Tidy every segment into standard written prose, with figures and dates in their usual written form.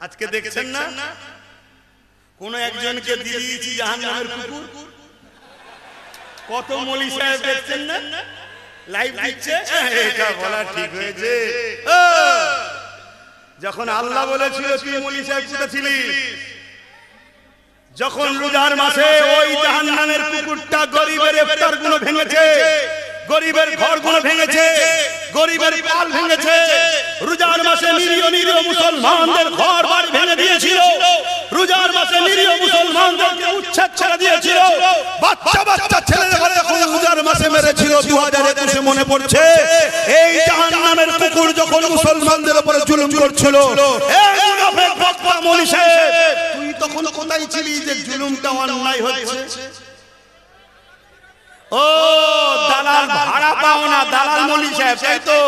আজকে দেখছেন না কোন একজনকে দিয়ে দিয়েছি জাহান্নামের কুকুর। কত মৌলী সাহেব দেখছেন না লাইভ দিচ্ছে। এটা বলা ঠিক হয়েছে? যখন আল্লাহ বলেছিল তুই মৌলী সাহেব কোথায় ছিলিস? যখন রোজার মাসে ওই জাহান্নামের কুকুরটা গরিবের ইফতার গুলো ভেঙেছে, গরিবের ঘর গুলো ভেঙেছে, গরিবের পাল ভেঙেছে, রোজার মাসে নিরীহ নিরীহ মুসলমানদের ঘর বাড়ি ভেঙে দিয়েছিল, রোজার মাসে নিরীহ মুসলমানদেরকে উচ্ছেদ করে দিয়েছিল, বাচ্চা বাচ্চা ছেলেদের যখন রোজার মাসে মেরেছিল 2021 মনে পড়ছে। এই জাহান্নামের কুকুর যখন মুসলমানদের উপরে জুলুম করছিল, এই মুনাফিক বক্তা মৌলী সাহেব তুই তখন কোথায় ছিলি যে জুলুমটা অন্যায় হচ্ছে? ও দালাল ভাড়া পাও না, দালাল মৌলী সাহেব তাই তো,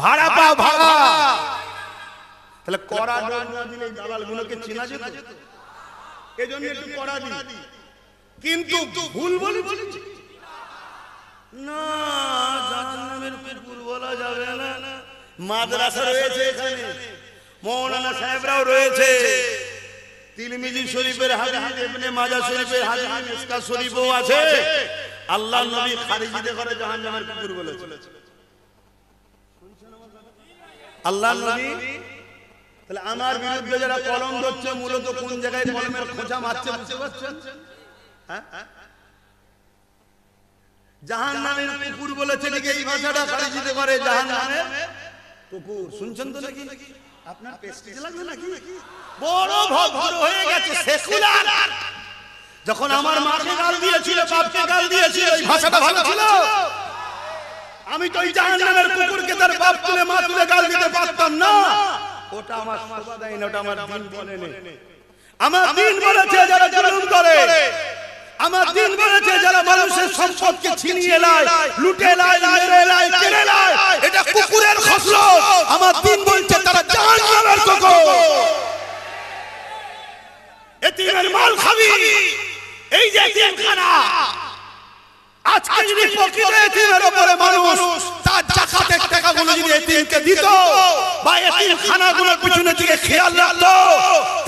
ভাড়া পাও ভাড়া। তাহলে কড়া না দিলে দালাল গুলোকে চেনা যেত, এজন্য একটু কড়া দিই। কিন্তু ভুল বলেছি না, জাহান্নামের কুকুর বলা যাবে না। মাদ্রাসা রয়েছে এখানে, মৌলানা সাহেবরাও রয়েছে, তিরমিজি শরীফের হাদিস, ইবনে মাজাহ শরীফের হাদিস, মিসকাত শরীফও আছে। আল্লাহ নবী খারিজিদের ঘরে জাহান্নামের কুকুর বলেছে আল্লাহ নবী। তাহলে আমার বিরুদ্ধে যারা কলম ধরছে মূলত কোন জায়গায় কলমের খোঁচা মারছে বুঝতে পারছেন? হ্যাঁ, জাহান্নামের কুকুর বলেছে নাকি এই ভাষাটা খারিজিদের ঘরে জাহান্নামের কুকুর। শুনছেন তো নাকি? আপনার প্রেস্টিজ লাগবে নাকি? বড় ভদ্র হয়ে গেছে সেকুলার। যখন আমার মাকে গাল দিয়েছিল, বাপকে গাল দিয়েছিল, এই ভাষাটা ভালো ছিল? আমি তো এই জাহান্নামের কুকুরকে তার বাপ তুলে মা তুলে গাল দিতে পারতাম না। ওটা আমার শোভা দেয় না, ওটা আমার দিন বলে নেই। আমার দিন বলেছে যারা জুলুম করে, আমার দিন বলেছে যারা মানুষের সম্পদকে ছিনিয়ে নেয়, লুটে নেয়, মেরে নেয়, কেড়ে নেয়, এটা কুকুরের খসলত। আমার দিন বলছে তারা জাহান্নামের কুকুর। এতিমের মাল খাবি, এই যে এতিমখানা, আজকে যদি প্রকৃত এতিমের উপরে মানুষ তার যাকাতের টাকাগুলো যদি এতিমকে দিত বা এতিমখানাগুলোর পিছনে দিকে খেয়াল রাখতো,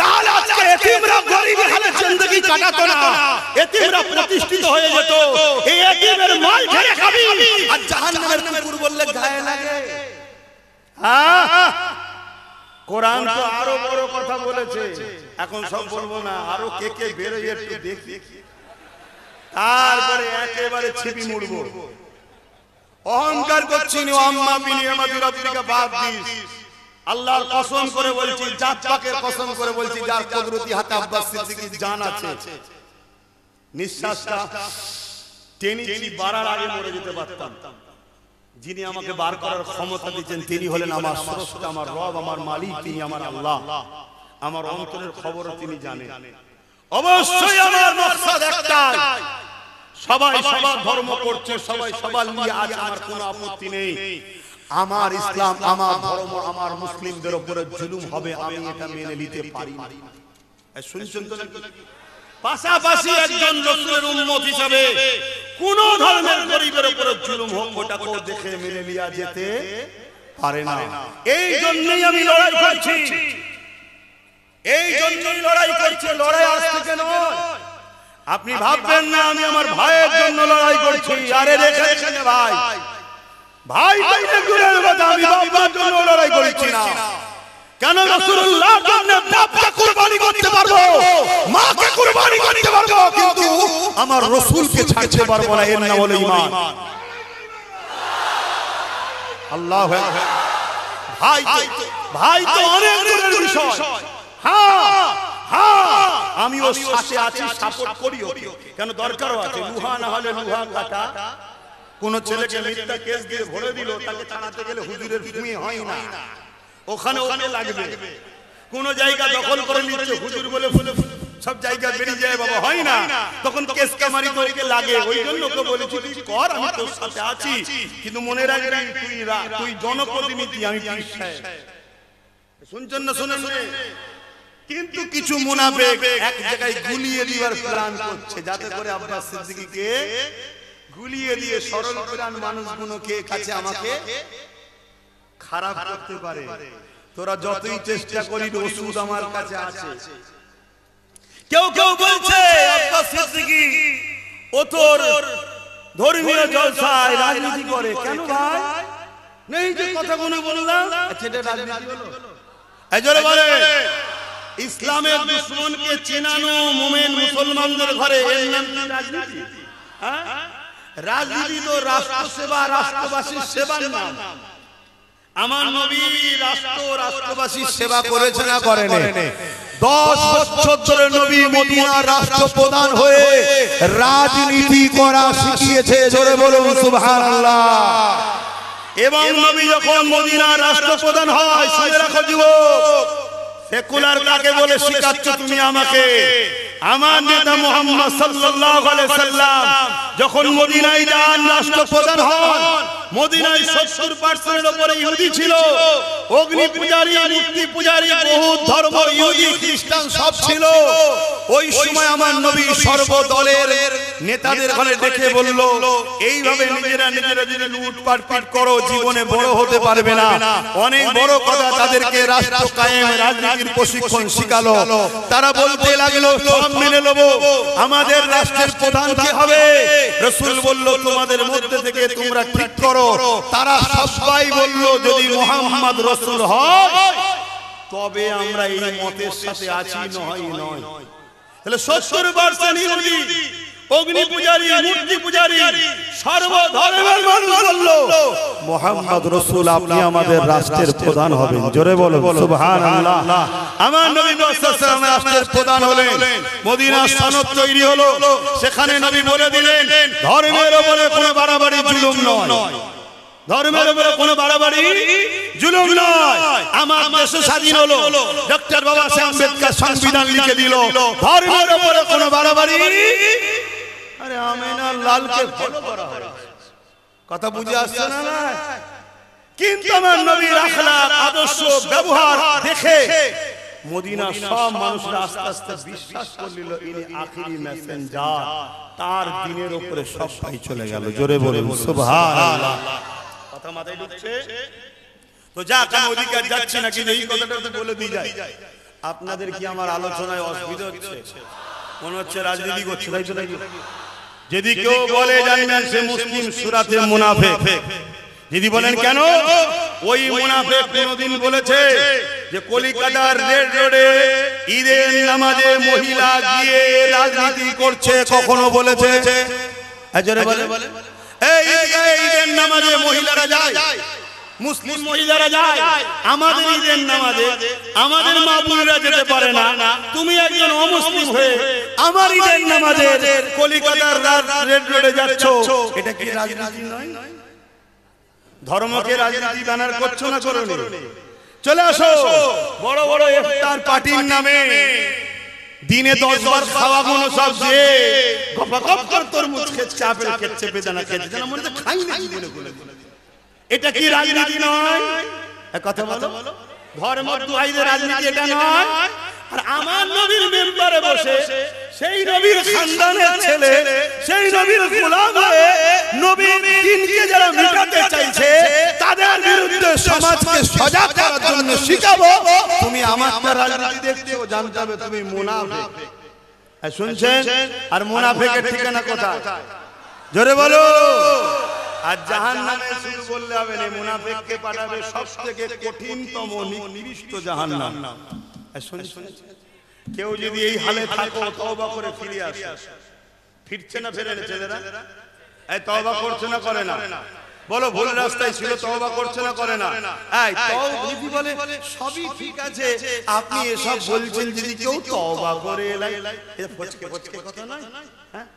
তাহলে আজকে এতিমরা গরিব হালে জিন্দেগি কাটাতো না, এতিমরা প্রতিষ্ঠিত হয়ে যেত। এই এতিমের মাল খেয়ে খাবি আর জাহান্নামের কুকুর বললে গায়ে লাগে? হ্যাঁ, কোরআন তো আরো বড় কথা বলেছে, এখন সব বলবো না, আরো কে কে বেরোয় একটু দেখি, তারপরে একেবারে ছিপি মুড়বো। অহংকার করছি না, আম্মা বিনিয়ামাতি রাব্বিকা বাদিস, আল্লাহর কসম করে বলছি, জাত পাকের কসম করে বলছি, যার কুদরতি হাতে আব্বাস সিদ্দিকীর জান আছে, নিঃশ্বাসটা টেনে বাড়ার আগে মরে যেতে পারতাম। যিনি আমাকে বার করার ক্ষমতা দিয়েছেন তিনি হলেন আমার স্রষ্টা, আমার রব, আমার মালিক, তিনি আমার আল্লাহ। আমার অন্তরের খবরও তিনি জানেন। অবশ্যই আমার মাকসাদ একটাই, সবাই সবার ধর্ম করছে, সবাই সবার নিয়ে আজ আমার কোনো আপত্তি নেই। আমার ইসলাম, আমার ধর্ম, আমার মুসলিমদের উপরে জুলুম হবে, আমি এটা মেনে নিতে পারি না। শুনছেন তো নাকি? পাশাপাশি একজন রাসূলের উম্মত হিসেবে কোন ধর্মের গরিবের উপরে জুলুম হোক ওটাকেও দেখে মেনে নেওয়া যেতে পারে না। এই জন্যই আমি লড়াই করছি, এই জন্যই লড়াই করছি। লড়াই আজ থেকে নয়, আপনি ভাববেন না আমি আমার ভাইয়ের জন্য লড়াই করছি। আরে দেখেন ভাই, ভাই তাইলে দূরের কথা, আমি বাবার জন্য লড়াই করছি না। কেন? রাসূলুল্লাহর জন্য বাপকে কুরবানি করতে পারবো, মাকে কুরবানি করতে পারবো, কিন্তু আমার রাসূলকে ছাড়তে পারবো না। এর নাম হলো ঈমান। আল্লাহু আকবার। ভাই তো অনেক দূরের বিষয়। হ্যাঁ হ্যাঁ, আমি ওর সাথে আছি, সাপোর্ট করি ওকে, কেন দরকারও আছে। লুহা না হলে লুহা কাটা। কোন ছেলেকে মিথ্যা কেস দিয়ে ভরে দিল, তাকে ছাড়াতে গেলে হুজুরের ভূমি হয় না, ওখানে ওখানে লাগবে। কোন জায়গা দখল করে নিচ্ছে হুজুর বলে সব জায়গা বেরিয়ে যায়, বাবা হয় না, তখন কেস কামারি তোকে লাগে। ওই জন্য ওকে বলেছি তুই কর, আমি তোর সাথে আছি, কিন্তু মনে রাখবি তুই জনপ্রতিনিধি, আমি পীর সাহেব। শুনছেন না? শুনে শুনে কিন্তু কিছু মুনাফিক এক জায়গায় গুলিয়ে দিবার প্ল্যান করছে, যাতে করে আব্বাস সিদ্দিকীকে গুলিয়ে দিয়ে সরল প্রাণ মানুষগুলোকে কাছে আমাকে খারাপ করতে পারে। তোরা যতই চেষ্টা করি ওষুধ আমার কাছে আছে। কেউ কেউ বলছে আব্বাস সিদ্দিকী ও তোর ধর্মীয় জলসায় রাজনীতি করে, কেন ভাই? নেই যে কথাগুলো বললাম, এটা রাজনীতি হলো? এজরে বলে ইসলামের দুশমনকে চেনানো মুমিন মুসলমানদের ঘরে এর নাম কি রাজনীতি? হ্যাঁ, রাজনীতি তো রাষ্ট্র সেবা, রাষ্ট্রবাসীর সেবার নাম। আমার নবী রাষ্ট্রবাসীর সেবা করেছে না করেনি? 10 বছর ধরে নবী মদিনার রাষ্ট্রপ্রধান হয়ে রাজনীতি করা শিখিয়েছে। জোরে বলুন সুবহানাল্লাহ। এবং নবী যখন মদিনার রাষ্ট্রপ্রধান হয়, শুনে রাখো যুবক, সেকুলার কাকে বলে শিখাচ্ছ তুমি আমাকে? আমার নেতা মুহাম্মদ সাল্লাল্লাহু আলাইহি সাল্লাম যখন মদিনায় যান, রাষ্ট্রপ্রধান হন, মদিনায় 70% এর উপরে ইহুদি ছিল, অগ্নি পূজারী, মূর্তি পূজারী, বহু ধর্ম, ইহুদি খ্রিস্টান সব ছিল। ওই সময় আমার নবী সর্বদলের নেতাদের ঘরে ডেকে বলল, এইভাবে নিজেরা নিজেরা যদি লুটপাট করো জীবনে বড় হতে পারবে না। অনেক বড় কথা তাদেরকে রাষ্ট্র কায়েম, রাজনীতির প্রশিক্ষণ শিখালো। তারা বলতে লাগলো সব মেনে নেব, আমাদের রাষ্ট্রের প্রধান কে হবে? রাসূল বলল তোমাদের মধ্যে থেকে তোমরা ঠিক করো। তারা সবাই বলল যদি মুহাম্মদ রাসূল হয় তবে আমরা এই মতের সাথে আছি, নয়। তাহলে 70% ইহুদি, অগ্নি পূজারী, মূর্তি পূজারী, সর্বধর্মের মানুষ বলল মুহাম্মদ রাসূল আপনি আমাদের রাষ্ট্রের প্রধান হবেন। জোরে বলো সুবহানাল্লাহ। আমার নবী সাল্লাল্লাহু আলাইহি ওয়াসাল্লাম রাষ্ট্রের প্রধান হলেন। মদিনার সনদ তৈরি হলো, সেখানে নবী বলে দিলেন ধর্মের উপরে কোনো বাড়াবাড়ি জুলুম নয়, ধর্মের উপরে কোনো বাড়াবাড়ি জুলুম নয়। আমার দেশ স্বাধীন হলো, ডক্টর বাবা সাহেব আম্বেদকর সংবিধান লিখে দিল, ধর্মের উপরে কোনো বাড়াবাড়ি। আরে আমিনা লালকে ফলো করা হয়, কথা বুঝে আসছে না? কিন্তু আমার নবীর আখলাক, আদর্শ, ব্যবহার দেখে মদিনার সব মানুষরা আস্তে আস্তে বিশ্বাস করল ইনি আখিরি মেসেঞ্জার। তার দিনের উপরে সবাই চলে গেল। জোরে বলুন সুবহানাল্লাহ। কথা মাথায় ঢুকছে তো? যা কেন অধিকার যাচ্ছে না, কিন্তু এই কথাটা তো বলে দিয়ে যায়। আপনাদের কি আমার আলোচনায় অসুবিধা হচ্ছে? মনে হচ্ছে রাজনীতি করছে, তাই তো? যদি কেউ বলে জানবেন সে মুসলিম সূরাতে মুনাফিক। যদি বলেন কেন, ওই মুনাফিক কোনদিন বলেছে যে কলিকাতার রেড রোডে ঈদের নামাজে মহিলা গিয়ে রাজনীতি করছে? কখনো বলেছে? আজরে বলে এই ঈদের নামাজে মহিলারা যায়, মুসলিম মহিলারা যায়, আমাদের ঈদের নামাজে আমাদের মা বোনেরা যেতে পারে না। তুমি একজন অমুসলিম হয়ে আমার ঈদের নামাজে কলিকাতার রেড রোডে যাচ্ছ, এটা কি রাজনীতি নয়? ধর্মকে রাজনীতি ব্যানার করছো না করোনি? চলে আসো, বড় বড় ইফতার পার্টির নামে দিনে 10 বার খাওয়া গুলো সব যে গপ কর তরমুজ খেচ্ছে, আপেল খেচ্ছে, বেদানা খেচ্ছে, যেন মনে হচ্ছে খাই না জীবনে বলে। এটা কি রাজনীতি নয়? কথা বলো, ধর্ম দুহাইদের রাজনীতি এটা নয়? আর আমার নবীর মেম্বারে বসে সেই নবীর খানদানের ছেলে, সেই নবীর গোলাম হয়ে নবীর দ্বীনকে যারা মিটাতে চাইছে তাদের বিরুদ্ধে সমাজকে সজাগ করার জন্য শিখাবো। তুমি আমার রাজনীতি দেখছো, জানতে হবে তুমি মুনাফিক। শুনছেন? আর মুনাফিকের ঠিকানা কোথায়? জোরে বলো। আর জাহান্নামে শুধু বললে হবে না, মুনাফিককে পাঠাবে সবথেকে কঠিনতম নিকৃষ্ট জাহান্নাম। কেউ যদি এই হালে থাকো, তওবা করে ফিরে আসো। ফিরছে না ফেরে ছেলেরা? এই তওবা করছে না করে না? বলো ভুল রাস্তায় ছিল, তওবা করছে না করে না? এই তওবা বলে সবই ঠিক আছে, আপনি এসব বলছেন যদি কেউ তওবা করে এলাই, এটা ফচকে ফচকে কথা নয়। হ্যাঁ,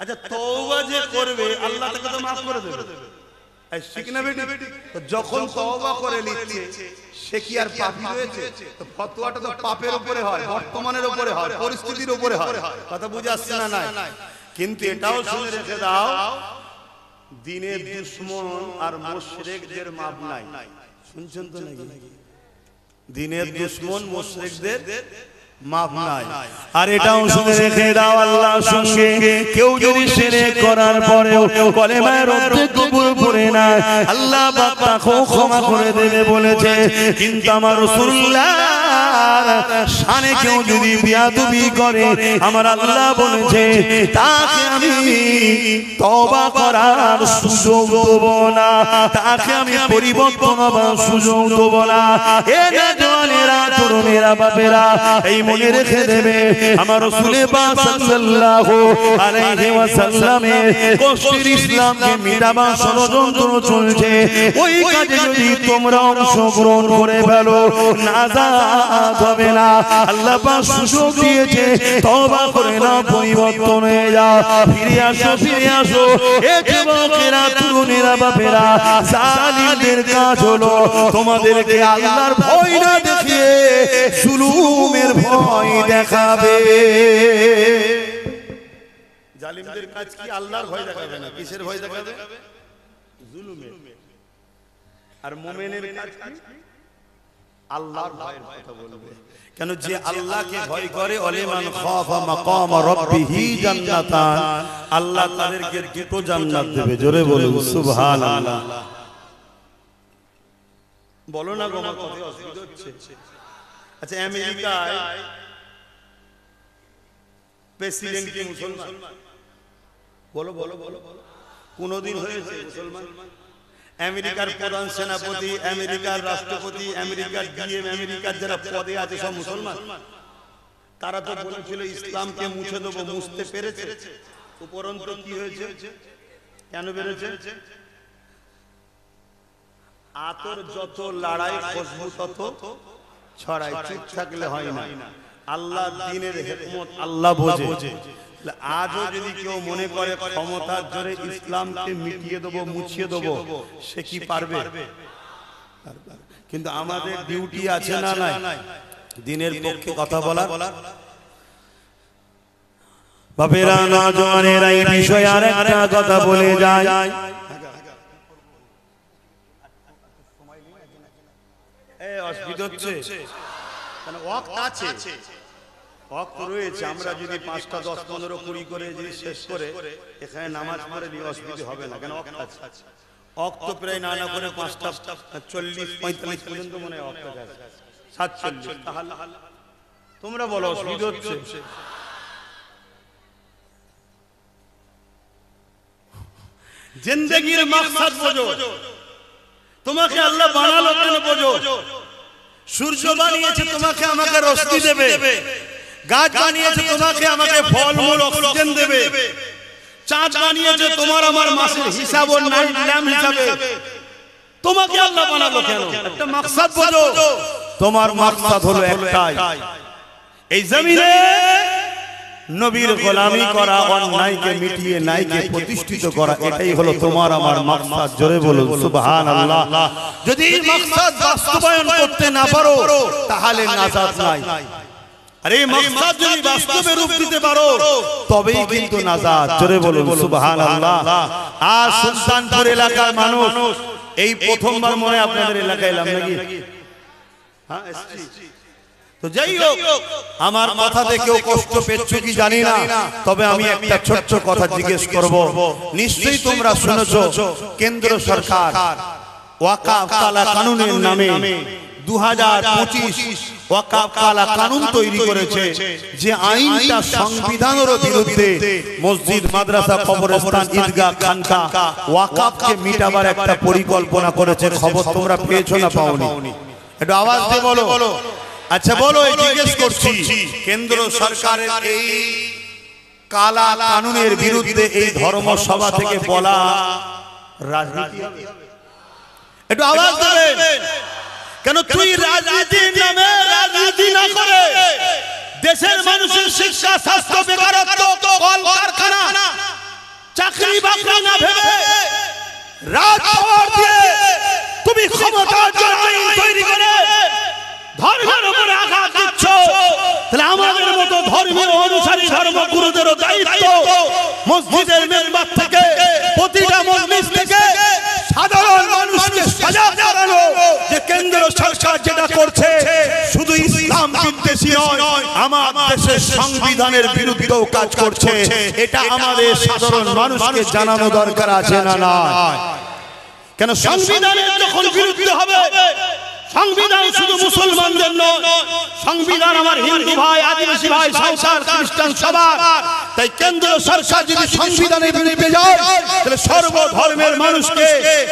আচ্ছা তওবা যে করবে আল্লাহ তাকে তো maaf করে দেবে। এই ঠিক না বেটি? যখন তওবা করে নিচ্ছে সে কি আর পাপী রয়েছে? তো ফতোয়াটা তো পাপের উপরে হয়, বর্তমানের উপরে হয়, পরিস্থিতির উপরে হয়। কথা বুঝে আসছে না? নাই। কিন্তু এটাও শুনে রেখে দাও, দ্বীনের দুশমন আর মুশরিকদের মাপ নাই। শুনছেন তো নাকি? দ্বীনের দুশমন মুশরিকদের মাফ নাই। আর এটাও শুনে রেখে দাও, আল্লাহর সঙ্গে কেউ যদি শিরক করার পরেও কলেমার অর্ধেক কবুল করে না, আল্লাহ পাক তাকে ক্ষমা করে দেবে বলেছে। কিন্তু আমার রাসূলুল্লাহর শানে কেউ যদি বিয়াদবি করে, আমার আল্লাহ বলেছে তাকে আমি তওবা করার সুযোগ দেব না, তাকে আমি পরিবর্তন হবার সুযোগ দেব না। এ নওজওয়ানেরা, তরুণেরা, বাপেরা, এই মনে রেখে দেবে, আমার রাসূল পাক সাল্লাল্লাহু আলাইহি ওয়াসাল্লামের কষ্টের ইসলামকে মিটাবার ষড়যন্ত্র চলছে। ওই কাজে যদি তোমরা অংশগ্রহণ করে ফেলো, নাজাত হবে না। আল্লাহ পাক সুযোগ দিয়েছে, তওবা করে নাও, পরিবর্তন হয়ে যাও, ফিরে আসো, ফিরে আসো। এ যুবকেরা, তরুণেরা, বাপেরা, জালিমদের কাজ হলো তোমাদেরকে আল্লাহর ভয় না দেখিয়ে জুলুমের ভয় দেখাবে। জালিমদের কাজ কি? আল্লাহর ভয় দেখাবে না, কিসের ভয় দেখাবে? জুলুমের। আর মুমিনের কাজ কি? আল্লাহর ভয়ের কথা বলবে। কেন? যে আল্লাহকে ভয় করে, ওয়ালিমান খাফা মাকাম রাব্বিহি জান্নাতান, আল্লাহ তাদেরকে দুটো জান্নাত দেবে। জোরে বলুন সুবহানাল্লাহ। বলো না গো, আমার কথা অসুবিধা হচ্ছে। আচ্ছা, আমেরিকায় প্রেসিডেন্ট কি মুসলমান? বলো বলো বলো, কোনদিন হয়েছে মুসলমান? আমেরিকার প্রধান সেনাপতি, আমেরিকার রাষ্ট্রপতি, আমেরিকার ডিএম, আমেরিকার যারা পদে আছে সব মুসলমান। তারা তো বলেছিল ইসলামকে মুছে দেবো, মুছতে পেরেছে? উপরন্তু কি হয়েছে? কেন বেড়েছে? আতর যত লড়াই, খুশবু তত ছড়ায়। চুপ থাকলে হয় না। আল্লাহ দ্বীনের হিকমত আল্লাহ বোঝে। আজও যদি কেউ মনে করে ক্ষমতার জোরে ইসলামকে মিটিয়ে দেবো, মুছিয়ে দেবো, সে কি পারবে? কিন্তু আমাদের ডিউটি আছে না নাই? দ্বীনের পক্ষে কথা বলার। বাপেরা, নওজওয়ানেরা, এই বিষয়ে আরেকটা কথা বলে যায়। অসুবিধা হচ্ছে? ওয়াক্ত আছে, ওয়াক্ত রয়েছে। আমরা যদি 5টা 10 15 20 করে যদি শেষ করে এখানে নামাজ পড়ে দিই, অসুবিধা হবে না। কেন? ওয়াক্ত আছে। ওয়াক্ত প্রায় না করে 5টা 40 45 পর্যন্ত মনে হয় ওয়াক্ত আছে। 47। তাহলে তোমরা বলো, অসুবিধা হচ্ছে? জিন্দেগির মাকসাদ বোঝো। তোমাকে আল্লাহ বানালো কেন বোঝো। সূর্য বানিয়েছে তোমাকে আমাকে রশ্মি দেবে, গাছ বানিয়েছে তোমাকে আমাকে ফলমূল অক্সিজেন দেবে, চাঁদ বানিয়েছে তোমার আমার মাসের হিসাব ও নাইট ল্যাম্প হিসাবে। তোমাকে আল্লাহ বানালো কেন? একটা মাকসাদ বোঝো। তোমার মাকসাদ হলো একটাই, এই জমিনে নবীর গোলামি করা, অন্যায়কে মিটিয়ে ন্যায়কে প্রতিষ্ঠিত করা। এটাই হলো তোমার আমার মাকসাদ। জোরে বলুন সুবহানাল্লাহ। যদি এই মাকসাদ বাস্তবায়ন করতে না পারো, তাহলে নাজাত নাই। আর এই মাকসাদ যদি বাস্তবে রূপ দিতে পারো, তবেই কিন্তু নাজাত। জোরে বলুন সুবহানাল্লাহ। আর সুলতানপুর এলাকার মানুষ, এই প্রথমবার মনে আপনাদের এলাকায় এলাম নাকি? হ্যাঁ, এসছি। তো যাই হোক, আমার কথাতে কেউ কষ্ট পেয়েছো কি জানি না, তবে আমি একটা ছোট্ট কথা জিজ্ঞেস করব। নিশ্চয়ই তোমরা শুনেছো, কেন্দ্র সরকার ওয়াকাফ কালা কানুনের নামে 2025 ওয়াকাফ কালা কানুন তৈরি করেছে, যে আইনটা সংবিধানের বিরুদ্ধে। মসজিদ, মাদ্রাসা, কবরস্থান, ঈদগাহ, খানকা, ওয়াকাফকে মিটাবার একটা পরিকল্পনা করেছে। খবর তোমরা পেয়েছো না পাওনি? একটু আওয়াজ দিয়ে বলো। আচ্ছা বলো, এই জিজ্ঞেস করছি, কেন্দ্র সরকারের এই কালা কানুনের বিরুদ্ধে এই ধর্মসভা থেকে বলা রাজনীতি হবে? একটু আওয়াজ দেবেন। কেন? তুই রাজনীতির নামে রাজনীতি না করে দেশের মানুষের শিক্ষা, স্বাস্থ্য, বেকারত্ব, কলকারখানা, চাকরি বাকরি না ভেবে রাজপথ দিয়ে তুমি ক্ষমতার জন্য আইন তৈরি করে ধর্মের উপরে আঘাত দিচ্ছ। তাহলে আমাদের মতো ধর্মীয় অনুসারী ধর্মগুরুদেরও দায়িত্ব মসজিদের মেম্বার থেকে, প্রতিটা মজলিস থেকে সাধারণ মানুষকে সজাগ করানো, যে কেন্দ্র সরকার যেটা করছে শুধু ইসলাম দেশই নয়, আমার দেশের সংবিধানের বিরুদ্ধেও কাজ করছে। এটা আমাদের সাধারণ মানুষকে জানানো দরকার আছে না নয়? কেন সংবিধানের যখন বিরুদ্ধে হবে, সংবিধান শুধু মুসলমানদের নয়, সংবিধান আমার হিন্দু ভাই, আদিবাসী ভাই, সাঁওতাল, খ্রিস্টান সবার। তাই কেন্দ্র সরকার যদি সংবিধানের বিরুদ্ধে যায়, তাহলে সর্বধর্মের মানুষকে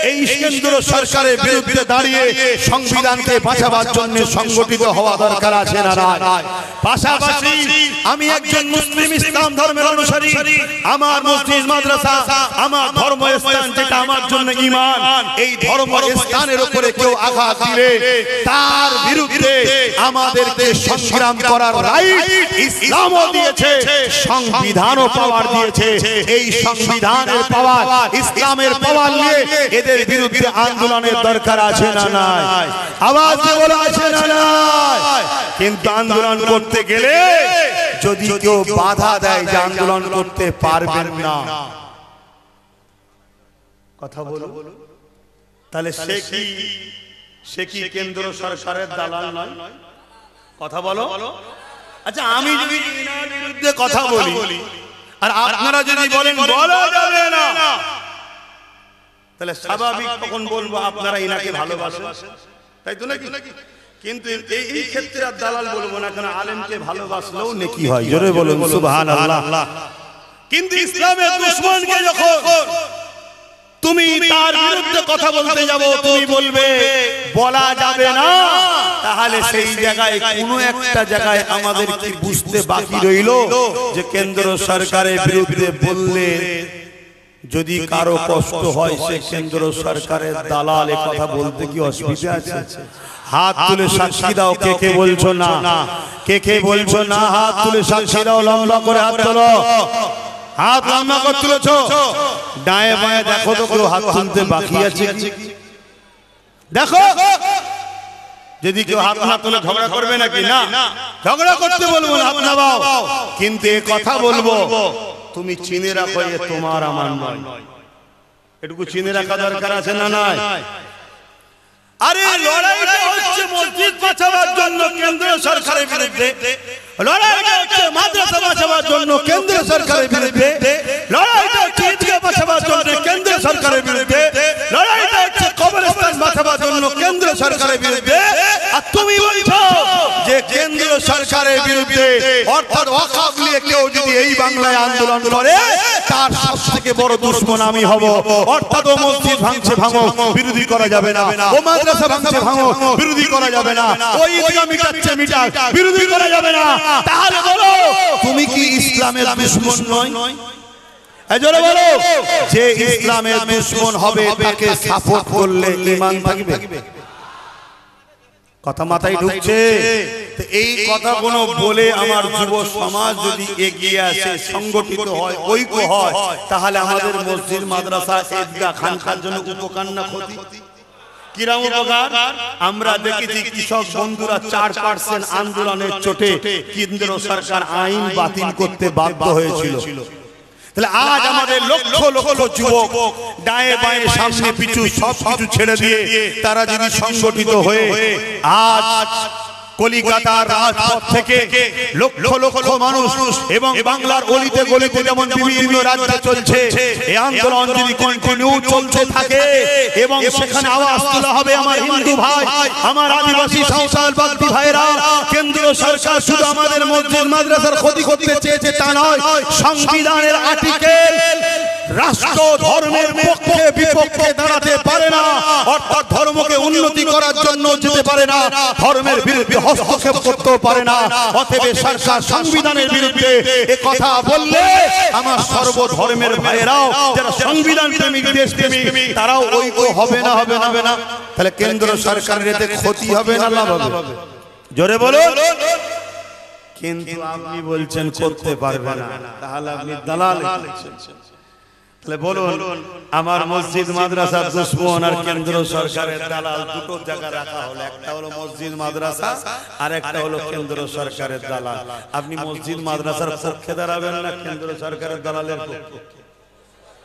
এই কেন্দ্র সরকারের বিরুদ্ধে দাঁড়িয়ে সংবিধানকে বাঁচাবার জন্য সংগঠিত হওয়া দরকার আছে না নয়? পাশাপাশি আমি একজন মুসলিম ইসলাম ধর্মের অনুসারী, আমার মসজিদ মাদ্রাসা আমার ধর্মস্থান, যেটা আমার জন্য ঈমান, এই ধর্মস্থানের উপরে কেউ আঘাত দিলে তার বিরুদ্ধে আমাদেরকে সংগ্রাম করার রাইট ইসলামও দিয়েছে, সংবিধানও পাওয়ার দিয়েছে। এই সংবিধানের পাওয়ার, ইসলামের পাওয়ার নিয়ে এদের বিরুদ্ধে আন্দোলনের দরকার আছে না নাই? আওয়াজ বলা আছে না নাই? কিন্তু আন্দোলন করতে গেলে যদি কেউ বাধা দেয় যে আন্দোলন করতে পারবেন না, কথা বলো, তাহলে সে কি কেন্দ্র সরকারের দালাল নয়? কথা বলো। আচ্ছা, আমি যদি এনার বিরুদ্ধে কথা বলি আর আপনারা যদি বলেন বলা যাবে না, তাহলে স্বাভাবিক তখন বলবো আপনারা এনাকে ভালোবাসেন, তাই তো নাকি? কিন্তু এই ক্ষেত্রে আর দালাল বলবো না, কারণ আলেমকে ভালোবাসলেও নেকি হয়। জোরে বলুন সুবহানাল্লাহ। কিন্তু ইসলামের দুশমনকে যখন তুমি তার বিরুদ্ধে কথা বলতে যাবো, তুমি বলবে বলা যাবে না, তাহলে সেই জায়গায় কোনো একটা জায়গায় আমাদের কি বুঝতে বাকি রইল যে কেন্দ্র সরকারের বিরুদ্ধে বললে যদি কারো কষ্ট হয় সে কেন্দ্র সরকারের দালাল, এ কথা বলতে কি অসুবিধা আছে? হাত তুলে সাক্ষী দাও, কে কে বলছো না, কে কে বলছো না, হাত তুলে সাক্ষী দাও, লম্বা করে হাত তোলো, হাত লম্বা করে তুলেছো, ডায়ে বায়ে দেখো তো কেউ হাত তুলতে বাকি আছে কি? দেখো, যদি কেউ হাত না তুলে ঝগড়া করবে নাকি? না, ঝগড়া করতে বলবো না, হাত নামাও। কিন্তু এ কথা বলবো, তুমি চিনে রাখো এ তোমার আমার নয়, এটুকু চিনে রাখা দরকার আছে না নাই? আরে লড়াইটা হচ্ছে মসজিদ বাঁচাবার জন্য কেন্দ্র সরকারের বিরুদ্ধে, লড়াইটা হচ্ছে মাদ্রাসা বাঁচাবার জন্য কেন্দ্র সরকারের বিরুদ্ধে, লড়াইটা হচ্ছে ঈদগাহ বাঁচাবার জন্য কেন্দ্র সরকারের বিরুদ্ধে, লড়াইটা হচ্ছে কবরস্থান বাঁচাবার জন্য কেন্দ্র সরকারের বিরুদ্ধে। আর তুমি বলছো যে কেন্দ্র সরকারের বিরুদ্ধে, অর্থাৎ ওয়াকফ নিয়ে কেউ যদি এই বাংলায় আন্দোলন করে তার সবথেকে বড় দুশমন আমি হব। অর্থাৎ ও মসজিদ ভাঙছে ভাঙো, বিরোধী করা যাবে না, ও মাদ্রাসা ভাঙছে ভাঙো, বিরোধী করা যাবে না, ও ঈদগাহ মিটাচ্ছে মিটাক, বিরোধী করা যাবে না। তাহলে বলো, তুমি কি ইসলামের দুশমন নয়? এজন্য বলো, যে ইসলামের দুশমন হবে তাকে সাপোর্ট করলে ঈমান থাকবে? কথা মাথায় ঢুকছে? এই কথাগুলো বলে আমার যুব সমাজ যদি এগিয়ে আসে, সংগঠিত হয়, ঐক্য হয়, তাহলে আমাদের মসজিদ মাদ্রাসা ঈদগাহ খানকার জন্য উপকার না ক্ষতি? কিরকম উপকার? আমরা দেখেছি কৃষক বন্ধুরা 4% আন্দোলনের চোটে কেন্দ্র সরকার আইন বাতিল করতে বাধ্য হয়েছিল। তাহলে আজ আমাদের লক্ষ লক্ষ যুবক ডায়ে বায়ে সামনে পিছু সব কিছু ছেড়ে দিয়ে তারা যদি সংগঠিত হয়ে আজ কলিকাতার রাজপথ থেকে লক্ষ লক্ষ মানুষ এবং বাংলার অলিতে গলিতে যেমন বিভিন্ন রাজ্যে চলছে, এই আন্দোলন যদি কন্টিনিউ চলতে থাকে এবং সেখানে আওয়াজ তোলা হবে আমার হিন্দু ভাই, আমার আদিবাসী সাঁওতাল বাগদি ভাইরা, কেন্দ্র সরকার শুধু আমাদের মসজিদ মাদ্রাসার ক্ষতি করতে চেয়েছে তা নয়, সংবিধানের আর্টিকেল রাষ্ট্র ধর্মের পক্ষে বিপক্ষে দাঁড়াতে পারে না, অর্থাৎ ধর্মকে উন্নতি করার জন্য যেতে পারে না, ধর্মের বিরুদ্ধে হস্তক্ষেপ করতেও পারে না। অতএব সরকার সংবিধানের বিরুদ্ধে এ কথা বললে আমার সর্বধর্মের ভাইয়েরাও যারা সংবিধান প্রেমিক, দেশ প্রেমিক, তারাও ঐক্য হবে না, হবে না, হবে না। তাহলে কেন্দ্র সরকারের এতে ক্ষতি হবে না লাভ হবে? জোরে বলো। কিন্তু আপনি বলছেন করতে পারবে না, তাহলে আপনি দালাল। তাহলে বলুন, আমার মসজিদ মাদ্রাসার দুশমন আর কেন্দ্র সরকারের দালাল দুটো জায়গা রাখা হলো, একটা হলো মসজিদ মাদ্রাসা আর একটা হলো কেন্দ্র সরকারের দালাল। আপনি মসজিদ মাদ্রাসার পক্ষে দাঁড়াবেন না কেন্দ্র সরকারের দালালের পক্ষে?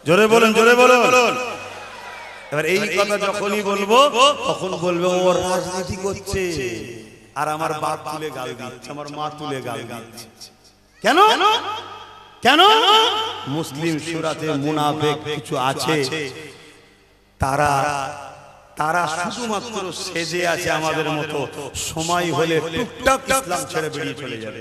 জোরে বলুন, জোরে বলুন। এবার এই কথা যখনই বলবো তখন বলবে ও রাজনীতি করছে, আর আমার বাপ তুলে গাল দিচ্ছে, আমার মা তুলে গাল দিচ্ছে। কেন কেন? মুসলিম সূরাতে মুনাফিক কিছু আছে, তারা শুধুমাত্র সেজে আছে আমাদের মতো, সময় হলে টুকটাক ইসলাম ছেড়ে বেরিয়ে চলে যাবে।